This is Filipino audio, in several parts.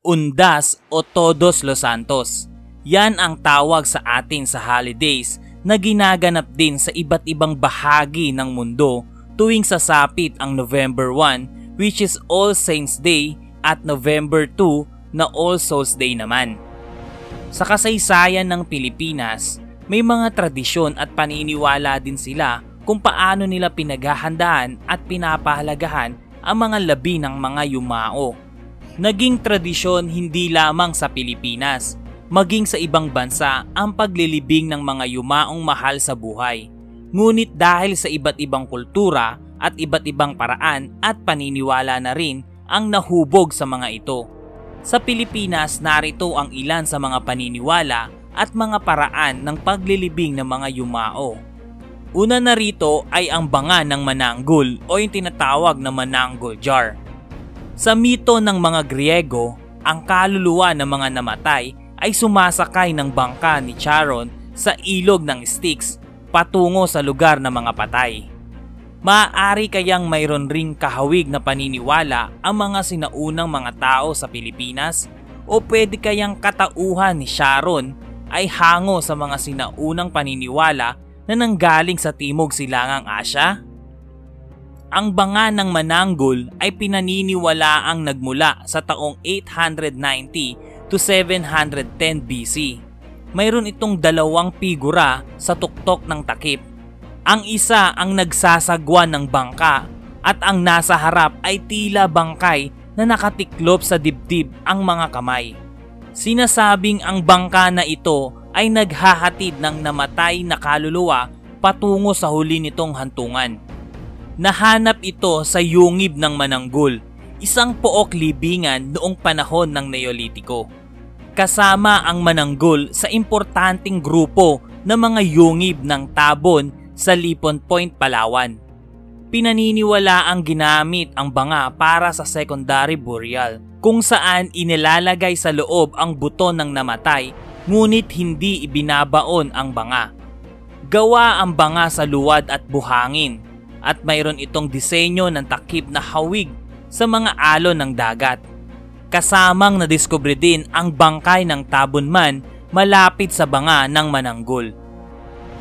Undas o Todos los Santos. Yan ang tawag sa atin sa holidays na ginaganap din sa iba't ibang bahagi ng mundo tuwing sasapit ang November 1, which is All Saints Day, at November 2 na All Souls Day naman. Sa kasaysayan ng Pilipinas, may mga tradisyon at paniniwala din sila kung paano nila pinaghahandaan at pinapahalagahan ang mga labi ng mga yumao. Naging tradisyon hindi lamang sa Pilipinas, maging sa ibang bansa ang paglilibing ng mga yumaong mahal sa buhay. Ngunit dahil sa iba't ibang kultura at iba't ibang paraan at paniniwala na rin ang nahubog sa mga ito. Sa Pilipinas, narito ang ilan sa mga paniniwala at mga paraan ng paglilibing ng mga yumao. Una na rito ay ang banga ng mananggul o yung tinatawag na mananggul jar. Sa mito ng mga Griego, ang kaluluwa ng mga namatay ay sumasakay ng bangka ni Charon sa ilog ng Styx patungo sa lugar ng mga patay. Maaari kayang mayroon ring kahawig na paniniwala ang mga sinaunang mga tao sa Pilipinas, o pwede kayang katauhan ni Charon ay hango sa mga sinaunang paniniwala na nanggaling sa Timog Silangang Asya? Ang banga ng mananggul ay pinaniniwalaang nagmula sa taong 890 to 710 BC. Mayroon itong dalawang figura sa tuktok ng takip. Ang isa ang nagsasagwa ng bangka at ang nasa harap ay tila bangkay na nakatiklop sa dibdib ang mga kamay. Sinasabing ang bangka na ito ay naghahatid ng namatay na kaluluwa patungo sa huli nitong hantungan. Nahanap ito sa yungib ng mananggul, isang pook libingan noong panahon ng Neolitiko. Kasama ang mananggul sa importanteng grupo ng mga yungib ng Tabon sa Lipon Point, Palawan. Pinaniniwala ang ginamit ang banga para sa secondary burial, kung saan inilalagay sa loob ang buto ng namatay ngunit hindi ibinabaon ang banga. Gawa ang banga sa luwad at buhangin at mayroon itong disenyo ng takip na hawig sa mga alon ng dagat. Kasamang nadiskubre din ang bangkay ng tabunman malapit sa banga ng mananggul.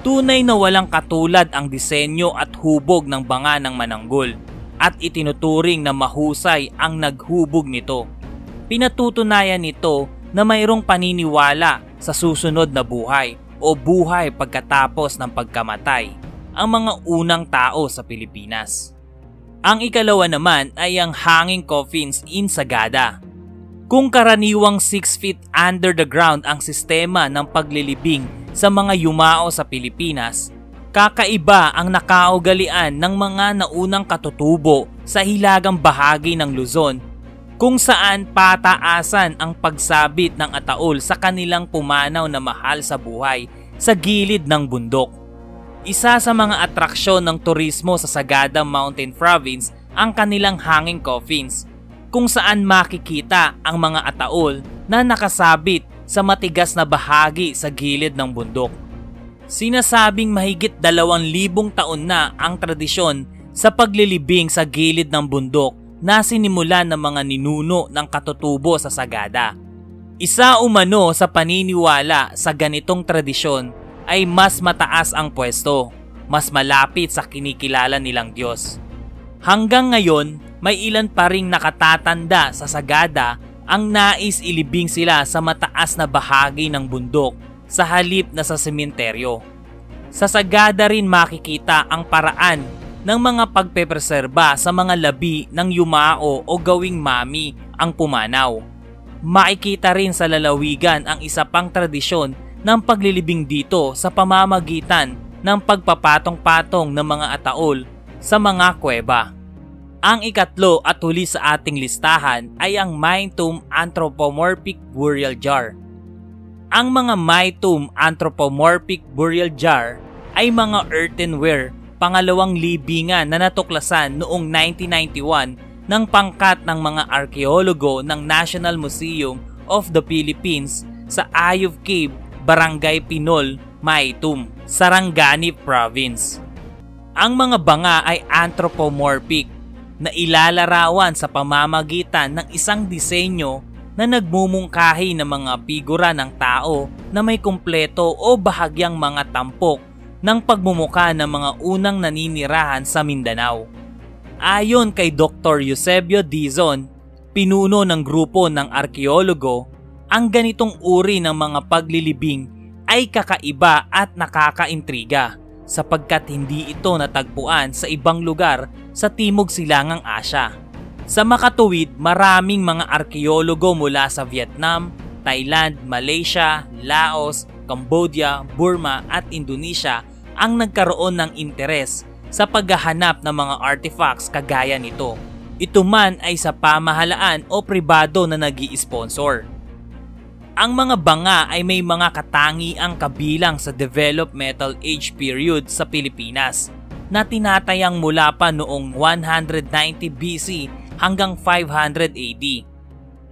Tunay na walang katulad ang disenyo at hubog ng banga ng mananggul at itinuturing na mahusay ang naghubog nito. Pinatutunayan nito na mayroong paniniwala sa susunod na buhay o buhay pagkatapos ng pagkamatay ang mga unang tao sa Pilipinas. Ang ikalawa naman ay ang hanging coffins in Sagada. Kung karaniwang 6 feet under the ground ang sistema ng paglilibing sa mga yumao sa Pilipinas, kakaiba ang nakaugalian ng mga naunang katutubo sa hilagang bahagi ng Luzon, kung saan pataasan ang pagsabit ng ataol sa kanilang pumanaw na mahal sa buhay sa gilid ng bundok. Isa sa mga atraksyon ng turismo sa Sagada Mountain Province ang kanilang hanging coffins, kung saan makikita ang mga ataol na nakasabit sa matigas na bahagi sa gilid ng bundok. Sinasabing mahigit 2,000 taon na ang tradisyon sa paglilibing sa gilid ng bundok na sinimulan ng mga ninuno ng katutubo sa Sagada. Isa umano sa paniniwala sa ganitong tradisyon ay mas mataas ang pwesto, mas malapit sa kinikilala nilang Diyos. Hanggang ngayon, may ilan pa ring nakatatanda sa Sagada ang nais ilibing sila sa mataas na bahagi ng bundok sa halip na sa sementeryo. Sa Sagada rin makikita ang paraan ng mga pagpepreserba sa mga labi ng yumao o gawing mami ang pumanaw. Makikita rin sa lalawigan ang isa pang tradisyon ng paglilibing dito sa pamamagitan ng pagpapatong-patong ng mga ataol sa mga kuweba. Ang ikatlo at huli sa ating listahan ay ang Main Tomb Anthropomorphic Burial Jar. Ang mga Main Tomb Anthropomorphic Burial Jar ay mga earthenware pangalawang libingan na natuklasan noong 1991 ng pangkat ng mga arkeologo ng National Museum of the Philippines sa Ayov Cave, Barangay Pinol, Maitum, Sarangani Province. Ang mga banga ay anthropomorphic na ilalarawan sa pamamagitan ng isang disenyo na nagmumungkahi ng mga figura ng tao na may kumpleto o bahagyang mga tampok ng pagmumuka ng mga unang naninirahan sa Mindanao. Ayon kay Dr. Eusebio Dizon, pinuno ng grupo ng arkeologo, ang ganitong uri ng mga paglilibing ay kakaiba at nakakaintriga sapagkat hindi ito natagpuan sa ibang lugar sa Timog Silangang Asya. Sa makatuwid, maraming mga arkeologo mula sa Vietnam, Thailand, Malaysia, Laos, Cambodia, Burma at Indonesia ang nagkaroon ng interes sa paghahanap ng mga artifacts kagaya nito. Ito man ay sa pamahalaan o pribado na nag-i-sponsor. Ang mga banga ay may mga katangiang kabilang sa developmental age period sa Pilipinas na tinatayang mula pa noong 190 BC hanggang 500 AD.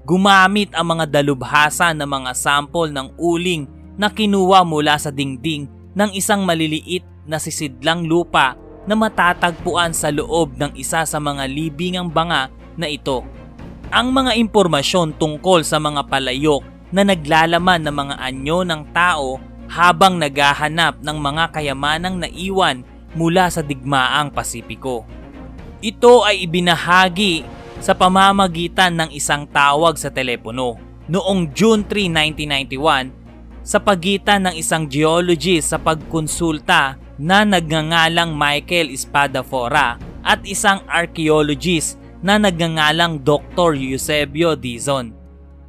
Gumamit ang mga dalubhasa ng mga sample ng uling na kinuha mula sa dingding ng isang maliliit na sisidlang lupa na matatagpuan sa loob ng isa sa mga libingang banga na ito. Ang mga impormasyon tungkol sa mga palayok na naglalaman ng mga anyo ng tao habang naghahanap ng mga kayamanang naiwan mula sa digmaang Pasipiko. Ito ay ibinahagi sa pamamagitan ng isang tawag sa telepono noong June 3, 1991 sa pagitan ng isang geologist sa pagkonsulta na nagngangalang Michael Espadafora at isang archaeologist na nagngangalang Dr. Eusebio Dizon.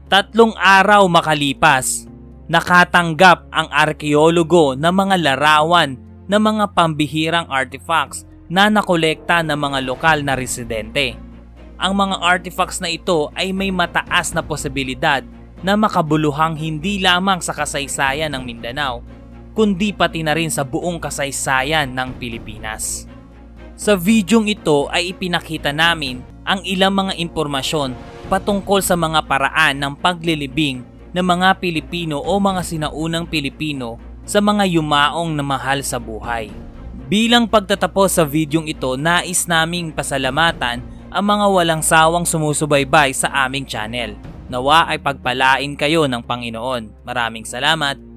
3 araw makalipas, nakatanggap ang arkeologo ng mga larawan ng mga pambihirang artifacts na nakolekta ng mga lokal na residente. Ang mga artifacts na ito ay may mataas na posibilidad na makabuluhang hindi lamang sa kasaysayan ng Mindanao, kundi pati na rin sa buong kasaysayan ng Pilipinas. Sa videong ito ay ipinakita namin ang ilang mga impormasyon patungkol sa mga paraan ng paglilibing ng mga Pilipino o mga sinaunang Pilipino sa mga yumaong na mahal sa buhay. Bilang pagtatapos sa videong ito, nais naming pasalamatan ang mga walang sawang sumusubaybay sa aming channel. Nawa ay pagpalain kayo ng Panginoon. Maraming salamat.